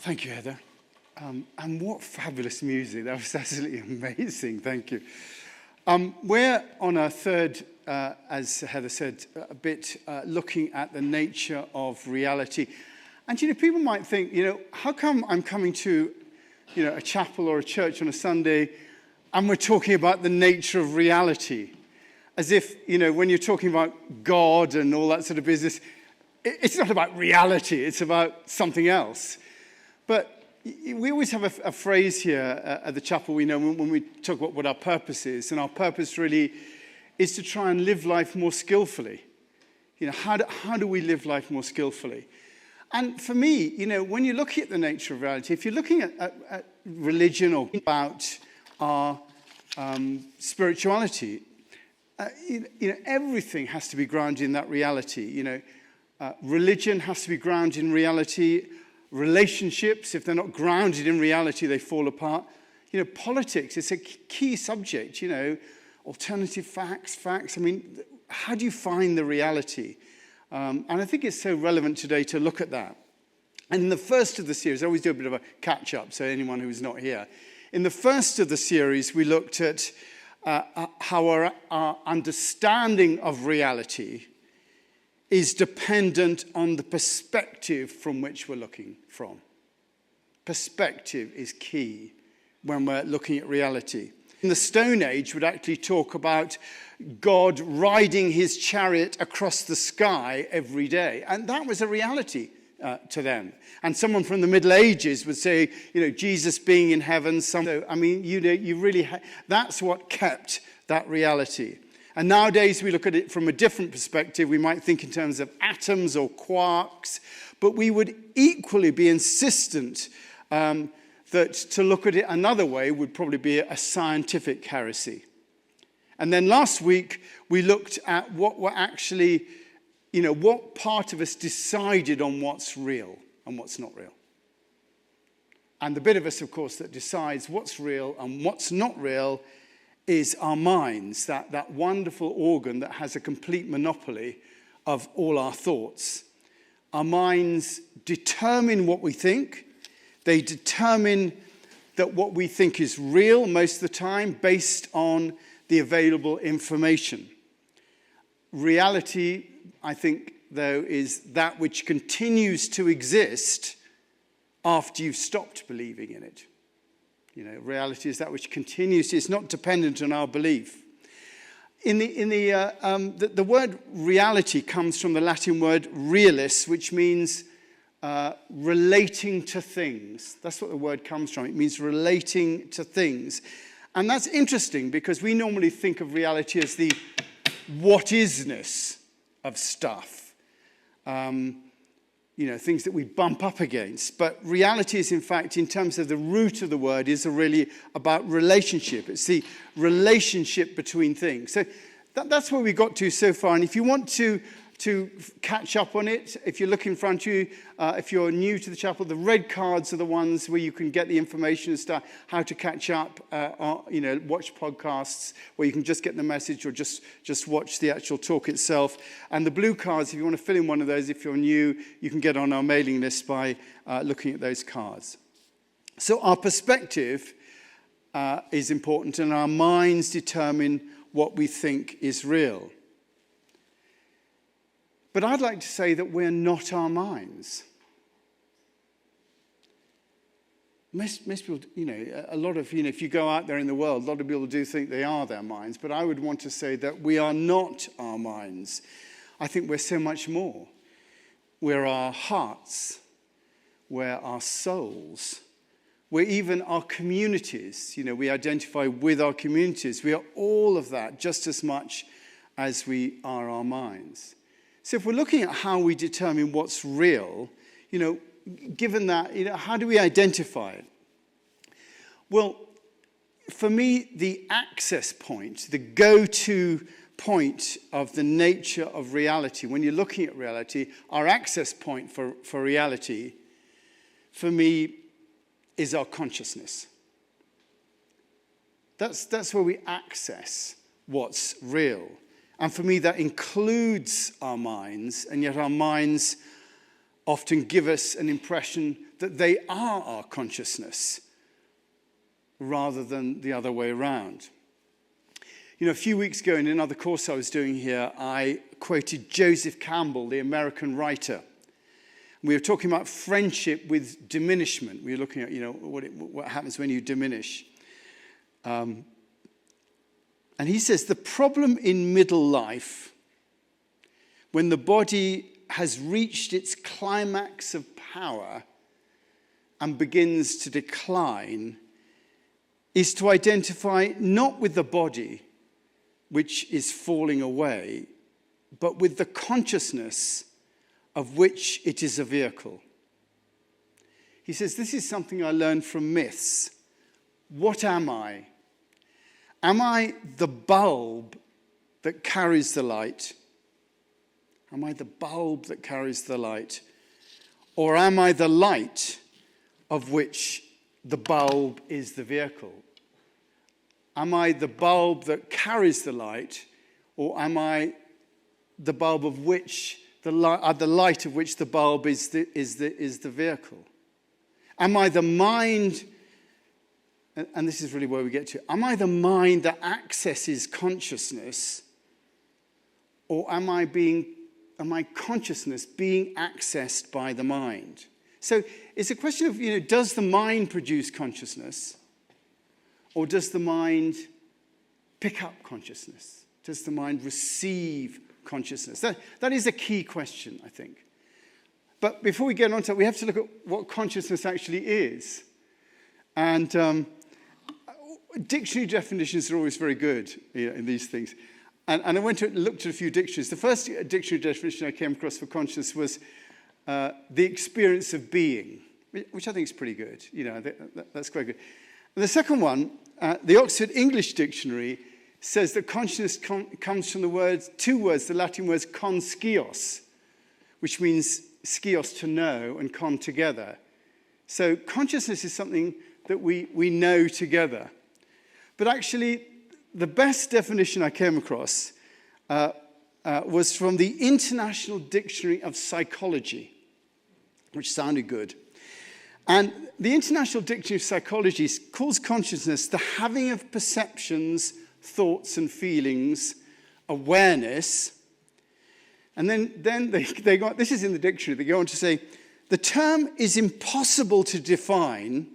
Thank you, Heather. And what fabulous music. That was absolutely amazing. Thank you. We're on our third, as Heather said, a bit looking at the nature of reality. And, people might think, how come I'm coming to, a chapel or a church on a Sunday and we're talking about the nature of reality? As if, when you're talking about God and all that sort of business, it's not about reality, it's about something else. But we always have a phrase here at the chapel, when we talk about what our purpose is. And our purpose really is to try and live life more skillfully. How do we live life more skillfully? And for me, when you're looking at the nature of reality, if you're looking at religion or about our spirituality, everything has to be grounded in that reality. Religion has to be grounded in reality. Relationships, if they're not grounded in reality, they fall apart. Politics, it's a key subject. Alternative facts. How do you find the reality? And I think it's so relevant today to look at that. And in the first of the series, I always do a bit of a catch-up, so anyone who's not here. In the first of the series, we looked at how our understanding of reality is dependent on the perspective from which we're looking from. Perspective is key when we're looking at reality. In the Stone Age, would actually talk about God riding his chariot across the sky every day. And that was a reality to them. And someone from the Middle Ages would say, Jesus being in heaven. That's what kept that reality. And nowadays we look at it from a different perspective. We might think in terms of atoms or quarks, but we would equally be insistent that to look at it another way would probably be a scientific heresy. And then last week we looked at what were actually, what part of us decided on what's real and what's not real. And the bit of us, of course, that decides what's real and what's not real is our minds, that wonderful organ that has a complete monopoly of all our thoughts. Our minds determine what we think. They determine that what we think is real most of the time based on the available information. Reality, I think, though, is that which continues to exist after you've stopped believing in it. Reality is that which continues. It's not dependent on our belief. The word reality comes from the Latin word realis, which means relating to things. That's what the word comes from. It means relating to things. And that's interesting because we normally think of reality as the what-isness of stuff. Things that we bump up against. But reality is, in fact, in terms of the root of the word, is really about relationship. It's the relationship between things. So that's where we got to so far. And if you want to catch up on it, if you look in front of you, if you're new to the chapel, the red cards are the ones where you can get the information as to how to catch up, watch podcasts, where you can just get the message or just watch the actual talk itself. And the blue cards, if you want to fill in one of those, if you're new, you can get on our mailing list by looking at those cards. So our perspective is important, and our minds determine what we think is real. But I'd like to say that we're not our minds. Most people, a lot of, if you go out there in the world, a lot of people do think they are their minds. But I would want to say that we are not our minds. I think we're so much more. We're our hearts. We're our souls. We're even our communities. We identify with our communities. We are all of that just as much as we are our minds. So if we're looking at how we determine what's real, given that, how do we identify it? Well, for me, the access point, the go-to point of the nature of reality, when you're looking at reality, our access point for reality, for me, is our consciousness. That's where we access what's real. And for me, that includes our minds, and yet our minds often give us an impression that they are our consciousness rather than the other way around. You know, a few weeks ago in another course I was doing here, I quoted Joseph Campbell, the American writer. We were talking about friendship with diminishment. We were looking at, what happens when you diminish. And he says, the problem in middle life, when the body has reached its climax of power and begins to decline, is to identify not with the body, which is falling away, but with the consciousness of which it is a vehicle. He says, this is something I learned from myths. What am I? Am I the bulb that carries the light? Am I the bulb that carries the light? Or am I the light of which the bulb is the vehicle? Am I the bulb that carries the light, or am I the bulb of which the light of which the bulb is the vehicle? Am I the mind? And this is really where we get to. Am I the mind that accesses consciousness, or am I consciousness being accessed by the mind? So it's a question of, does the mind produce consciousness? Or does the mind pick up consciousness? Does the mind receive consciousness? That is a key question, I think. But before we get on to it, we have to look at what consciousness actually is. And dictionary definitions are always very good in these things. And I went and looked at a few dictionaries. The first dictionary definition I came across for consciousness was the experience of being, which I think is pretty good. That's quite good. And the second one, the Oxford English Dictionary, says that consciousness comes from two words, the Latin words konskios, which means skios, to know, and kon, together. So consciousness is something that we know together. But actually, the best definition I came across was from the International Dictionary of Psychology, which sounded good. And the International Dictionary of Psychology calls consciousness the having of perceptions, thoughts and feelings, awareness. And then they go, this is in the dictionary, they go on to say, the term is impossible to define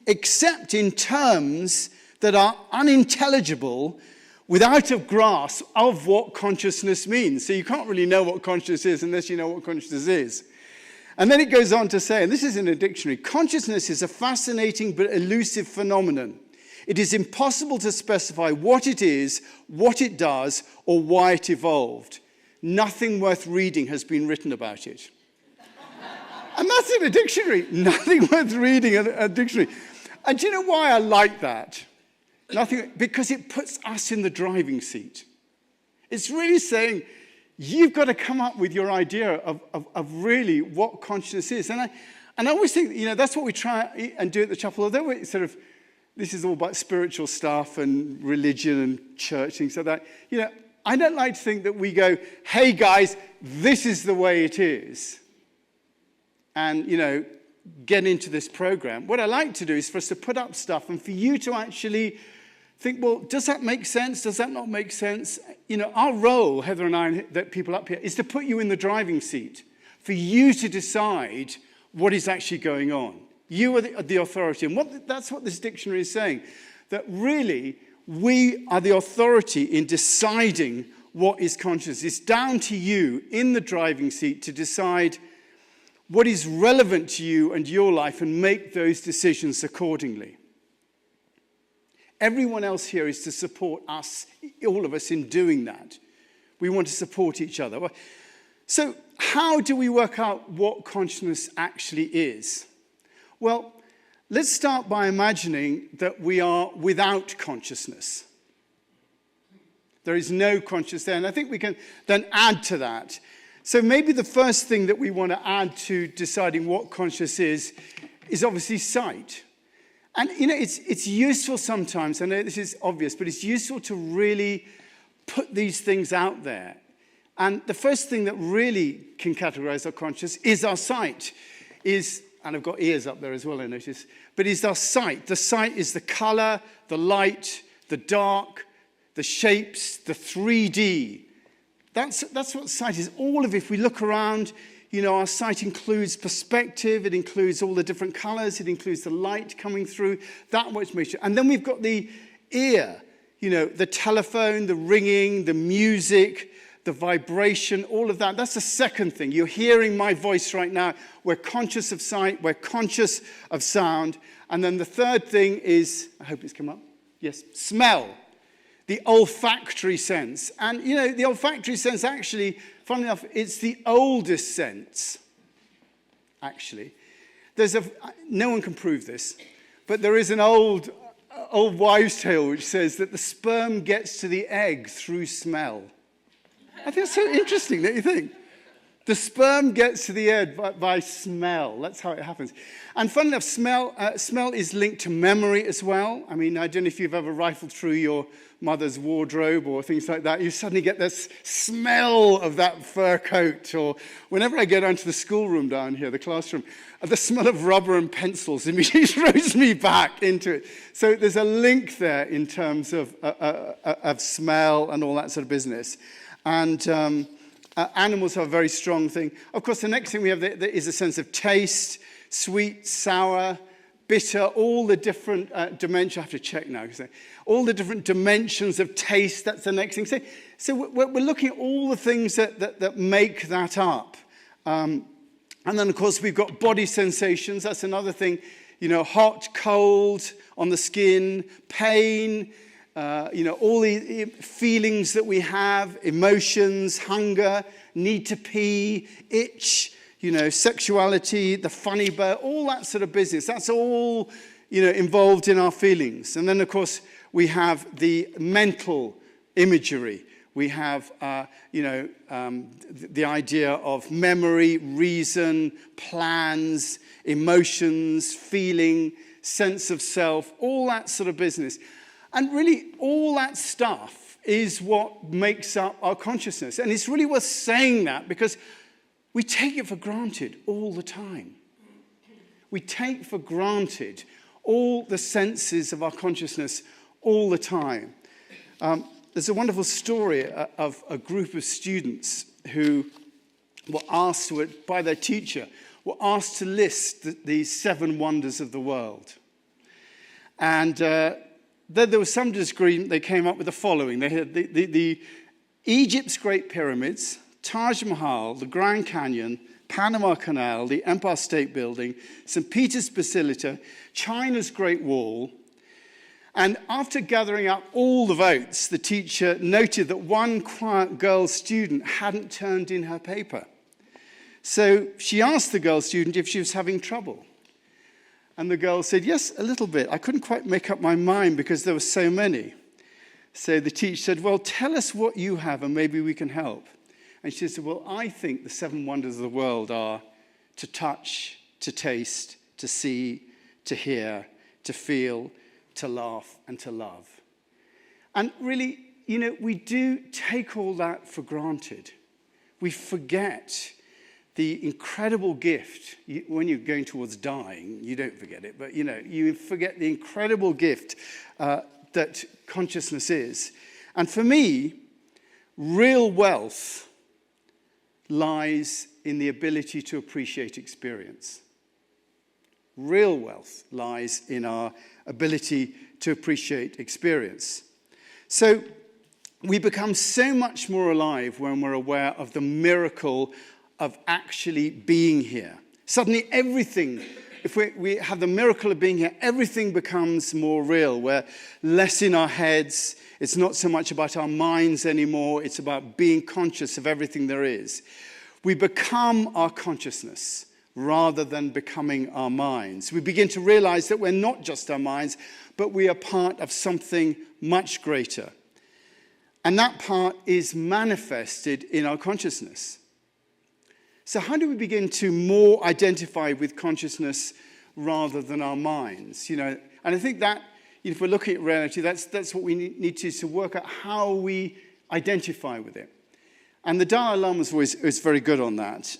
except in terms that are unintelligible without a grasp of what consciousness means. So you can't really know what consciousness is unless you know what consciousness is. And then it goes on to say, and this is in a dictionary, consciousness is a fascinating but elusive phenomenon. It is impossible to specify what it is, what it does, or why it evolved. Nothing worth reading has been written about it. And that's in a dictionary. Nothing worth reading a dictionary. And do you know why I like that? Because it puts us in the driving seat. It's really saying, you've got to come up with your idea of really what consciousness is. And I always think, that's what we try and do at the chapel. Although we're this is all about spiritual stuff and religion and church, things like that. I don't like to think that we go, hey guys, this is the way it is. And, get into this program. What I like to do is for us to put up stuff and for you to actually think, well, does that make sense? Does that not make sense? Our role, Heather and I, and the people up here, is to put you in the driving seat, for you to decide what is actually going on. You are the authority. And that's what this dictionary is saying, that really we are the authority in deciding what is conscious. It's down to you in the driving seat to decide what is relevant to you and your life and make those decisions accordingly. Everyone else here is to support us, all of us, in doing that. We want to support each other. So how do we work out what consciousness actually is? Well, let's start by imagining that we are without consciousness. There is no consciousness there. And I think we can then add to that. So maybe the first thing that we want to add to deciding what consciousness is obviously sight. And, it's useful sometimes, I know this is obvious, but it's useful to really put these things out there. And the first thing that really can categorize our consciousness is our sight, and I've got ears up there as well, I notice, but is our sight. The sight is the color, the light, the dark, the shapes, the 3D. That's what sight is. All of it, if we look around, our sight includes perspective, it includes all the different colors, it includes the light coming through, that much motion. And then we've got the ear, the telephone, the ringing, the music, the vibration, all of that. That's the second thing. You're hearing my voice right now. We're conscious of sight. We're conscious of sound. And then the third thing is, I hope it's come up. Yes, smell. The olfactory sense. And, the olfactory sense actually, funnily enough, it's the oldest sense, actually. No one can prove this, but there is an old wives' tale which says that the sperm gets to the egg through smell. I think it's so interesting, don't you think? The sperm gets to the egg by smell. That's how it happens. And fun enough, smell is linked to memory as well. I mean, I don't know if you've ever rifled through your mother's wardrobe or things like that. You suddenly get this smell of that fur coat. Or whenever I go down to the schoolroom down here, the classroom, the smell of rubber and pencils immediately throws me back into it. So there's a link there in terms of smell and all that sort of business. And animals have a very strong thing. Of course, the next thing we have there is a sense of taste, sweet, sour, bitter, all the different dimensions. I have to check now. All the different dimensions of taste, that's the next thing. So we're looking at all the things that make that up. And then, of course, we've got body sensations. That's another thing. Hot, cold on the skin, pain, all the feelings that we have, emotions, hunger, need to pee, itch, sexuality, the funny bird, all that sort of business. That's all, involved in our feelings. And then, of course, we have the mental imagery. We have, the idea of memory, reason, plans, emotions, feeling, sense of self, all that sort of business. And really, all that stuff is what makes up our consciousness. And it's really worth saying that because we take it for granted all the time. We take for granted all the senses of our consciousness all the time. There's a wonderful story of a group of students who were asked by their teacher, were asked to list the 7 wonders of the world. And then there was some disagreement. They came up with the following. They had the Egypt's Great Pyramids, Taj Mahal, the Grand Canyon, Panama Canal, the Empire State Building, St. Peter's Basilica, China's Great Wall. And after gathering up all the votes, the teacher noted that one quiet girl student hadn't turned in her paper. So she asked the girl student if she was having trouble. And the girl said, yes, a little bit. I couldn't quite make up my mind because there were so many. So the teacher said, well, tell us what you have and maybe we can help. And she said, well, I think the 7 wonders of the world are to touch, to taste, to see, to hear, to feel, to laugh, and to love. And really, we do take all that for granted. We forget the incredible gift. When you're going towards dying, you don't forget it, but you forget the incredible gift that consciousness is. And for me, real wealth lies in the ability to appreciate experience. Real wealth lies in our ability to appreciate experience. So we become so much more alive when we're aware of the miracle of actually being here. Suddenly everything, if we have the miracle of being here, everything becomes more real. We're less in our heads. It's not so much about our minds anymore. It's about being conscious of everything there is. We become our consciousness rather than becoming our minds. We begin to realize that we're not just our minds, but we are part of something much greater. And that part is manifested in our consciousness. So how do we begin to more identify with consciousness rather than our minds? And I think that if we're looking at reality, that's what we need to work out how we identify with it. And the Dalai Lama was very good on that.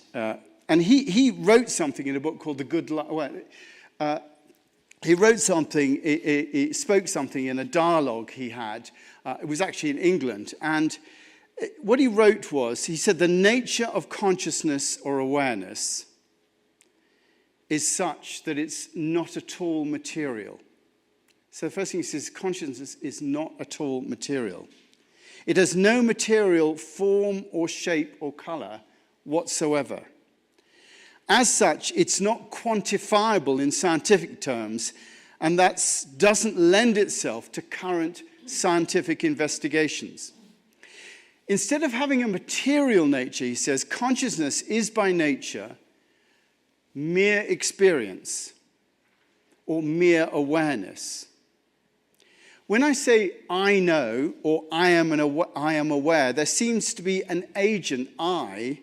And he wrote something in a book called The Good Life. He wrote something, he spoke something in a dialogue he had. It was actually in England. And what he wrote was, he said, the nature of consciousness or awareness is such that it's not at all material. So the first thing he says, consciousness is not at all material. It has no material form or shape or color whatsoever. As such, it's not quantifiable in scientific terms, and that doesn't lend itself to current scientific investigations. Instead of having a material nature, he says, consciousness is by nature mere experience or mere awareness. When I say I know or I am aware, there seems to be an agent, I,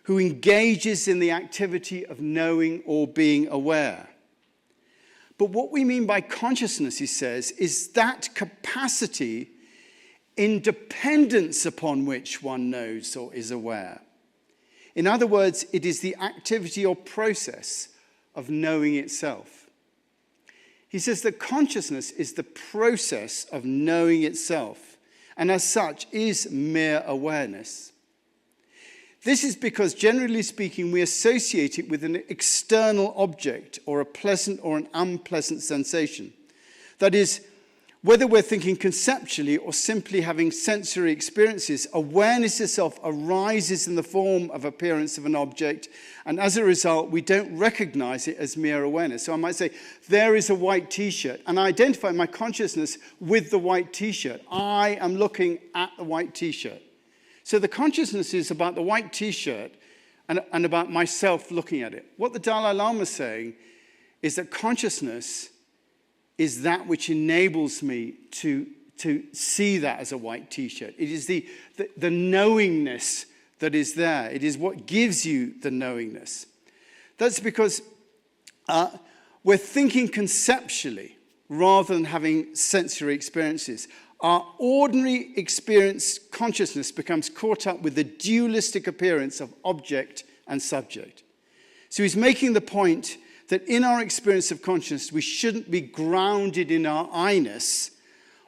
who engages in the activity of knowing or being aware. But what we mean by consciousness, he says, is that capacity in dependence upon which one knows or is aware. In other words, it is the activity or process of knowing itself. He says that consciousness is the process of knowing itself, and as such is mere awareness. This is because, generally speaking, we associate it with an external object or a pleasant or an unpleasant sensation. That is, whether we're thinking conceptually or simply having sensory experiences, awareness itself arises in the form of appearance of an object, and as a result, we don't recognize it as mere awareness. So I might say, there is a white t-shirt, and I identify my consciousness with the white t-shirt. I am looking at the white t-shirt. So the consciousness is about the white t-shirt and about myself looking at it. What the Dalai Lama is saying is that consciousness is that which enables me to see that as a white t-shirt. It is the knowingness that is there. It is what gives you the knowingness. That's because we're thinking conceptually rather than having sensory experiences. Our ordinary experience consciousness becomes caught up with the dualistic appearance of object and subject. So he's making the point that in our experience of consciousness, we shouldn't be grounded in our I-ness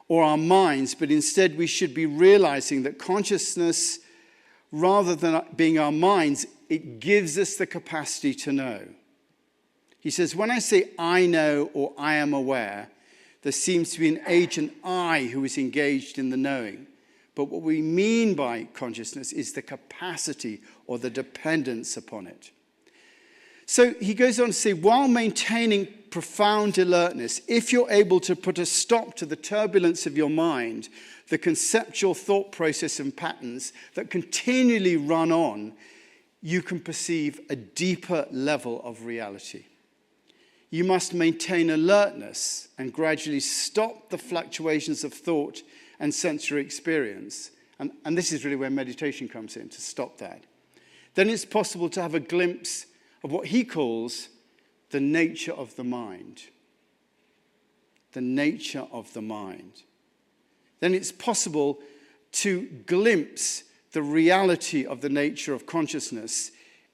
or our minds, but instead we should be realizing that consciousness, rather than being our minds, it gives us the capacity to know. He says, when I say I know or I am aware, there seems to be an agent I who is engaged in the knowing. But what we mean by consciousness is the capacity or the dependence upon it. So he goes on to say, while maintaining profound alertness, if you're able to put a stop to the turbulence of your mind, the conceptual thought process and patterns that continually run on, you can perceive a deeper level of reality. You must maintain alertness and gradually stop the fluctuations of thought and sensory experience. And this is really where meditation comes in, to stop that. Then it's possible to have a glimpse of what he calls the nature of the mind. The nature of the mind. Then it's possible to glimpse the reality of the nature of consciousness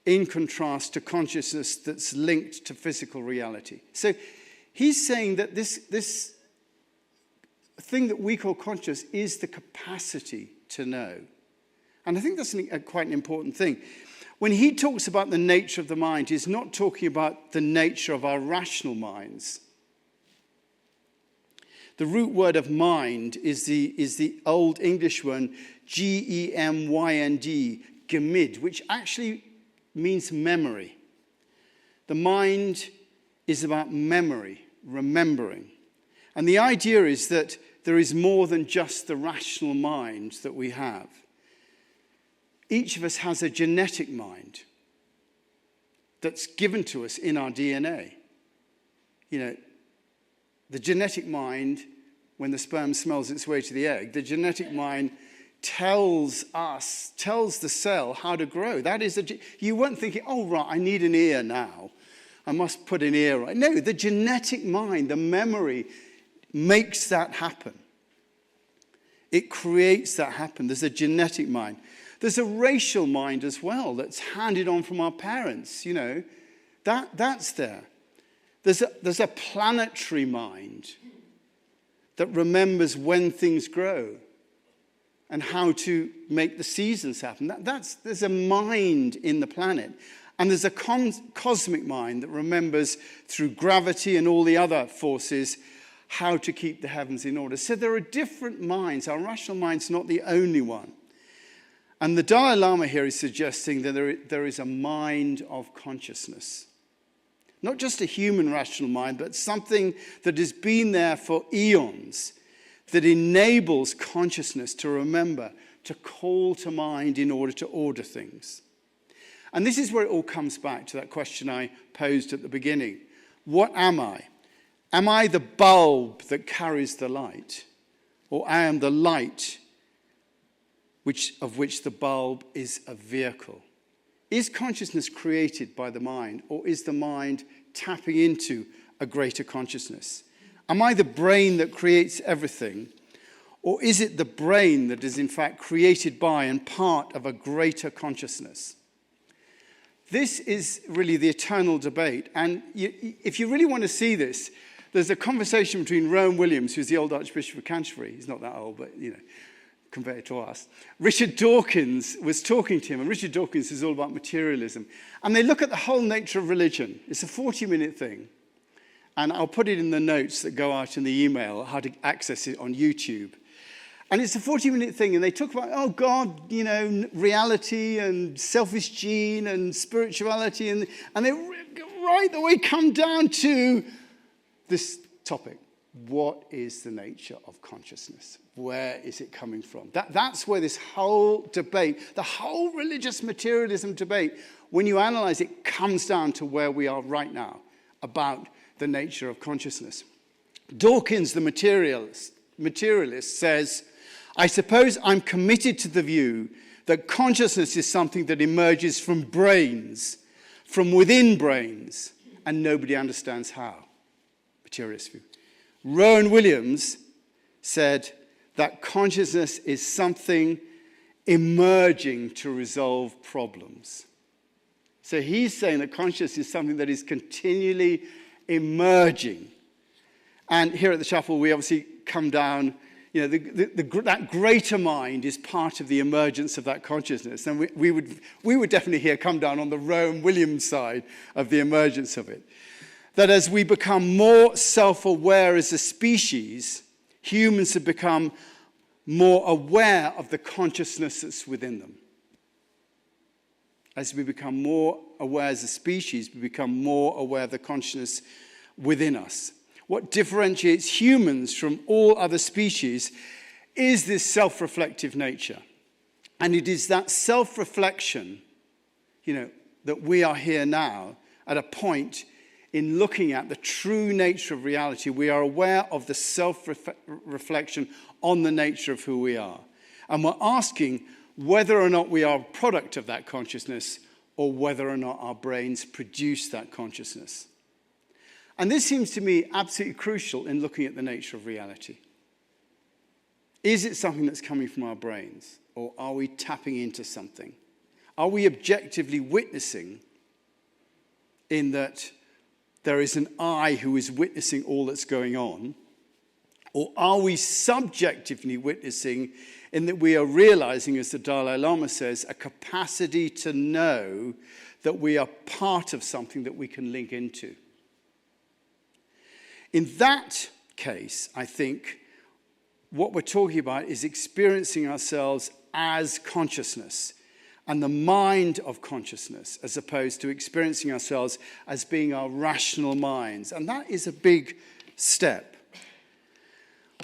in contrast to consciousness that's linked to physical reality. So he's saying that this thing that we call conscious is the capacity to know. And I think that's quite an important thing. When he talks about the nature of the mind, he's not talking about the nature of our rational minds. The root word of mind is the Old English one, G-E-M-Y-N-D, gemid, which actually means memory. The mind is about memory, remembering. And the idea is that there is more than just the rational mind that we have. Each of us has a genetic mind that's given to us in our DNA. You know, the genetic mind, when the sperm smells its way to the egg, the genetic mind tells the cell how to grow. That is, you weren't thinking, oh, right, I need an ear now. I must put an ear right. No, the genetic mind, the memory, makes that happen. It creates that happen. There's a genetic mind. There's a racial mind as well that's handed on from our parents, That's there. There's a planetary mind that remembers when things grow and how to make the seasons happen. There's a mind in the planet. And there's a cosmic mind that remembers through gravity and all the other forces how to keep the heavens in order. So there are different minds. Our rational mind's not the only one. And the Dalai Lama here is suggesting that there is a mind of consciousness. Not just a human rational mind, but something that has been there for eons, that enables consciousness to remember, to call to mind in order to order things. And this is where it all comes back to that question I posed at the beginning. What am I? Am I the bulb that carries the light? Or I am the light of which the bulb is a vehicle? Is consciousness created by the mind, or is the mind tapping into a greater consciousness? Am I the brain that creates everything, or is it the brain that is in fact created by and part of a greater consciousness? This is really the eternal debate. And if you really want to see this, there's a conversation between Rowan Williams, who's the old Archbishop of Canterbury. He's not that old, but, compared to us. Richard Dawkins was talking to him, and Richard Dawkins is all about materialism. And they look at the whole nature of religion. It's a 40-minute thing. And I'll put it in the notes that go out in the email, how to access it on YouTube. And it's a 40-minute thing, and they talk about, God, reality and selfish gene and spirituality, and they right the way come down to this topic. What is the nature of consciousness? Where is it coming from? That's where this whole debate, the whole religious materialism debate, when you analyze it, comes down to where we are right now about the nature of consciousness. Dawkins, the materialist, says, I suppose I'm committed to the view that consciousness is something that emerges from brains, from within brains, and nobody understands how. Materialist view. Rowan Williams said that consciousness is something emerging to resolve problems. So he's saying that consciousness is something that is continually emerging. And here at the chapel, we obviously come down, that greater mind is part of the emergence of that consciousness. And we would definitely here come down on the Rowan Williams side of the emergence of it. That as we become more self-aware as a species, humans have become more aware of the consciousness that's within them. As we become more aware as a species, we become more aware of the consciousness within us. What differentiates humans from all other species is this self-reflective nature. And it is that self-reflection, that we are here now at a point in looking at the true nature of reality. We are aware of the self-reflection on the nature of who we are. And we're asking whether or not we are a product of that consciousness or whether or not our brains produce that consciousness. And this seems to me absolutely crucial in looking at the nature of reality. Is it something that's coming from our brains, or are we tapping into something? Are we objectively witnessing in that there is an I who is witnessing all that's going on? Or are we subjectively witnessing in that we are realizing, as the Dalai Lama says, a capacity to know that we are part of something that we can link into? In that case, I think what we're talking about is experiencing ourselves as consciousness and the mind of consciousness, as opposed to experiencing ourselves as being our rational minds. And that is a big step.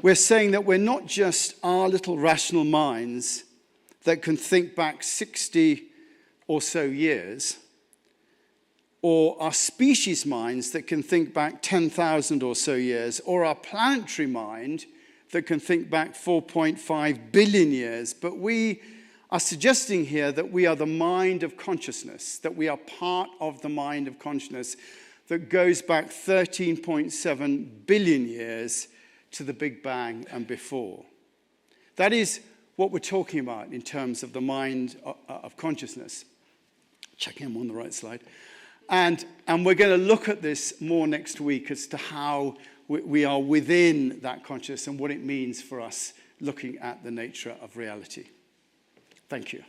We're saying that we're not just our little rational minds that can think back 60 or so years, or our species minds that can think back 10,000 or so years, or our planetary mind that can think back 4.5 billion years. But we are suggesting here that we are the mind of consciousness, that we are part of the mind of consciousness that goes back 13.7 billion years to the Big Bang and before. That is what we're talking about in terms of the mind of consciousness. Checking I'm on the right slide. And we're going to look at this more next week as to how we are within that consciousness and what it means for us looking at the nature of reality. Thank you.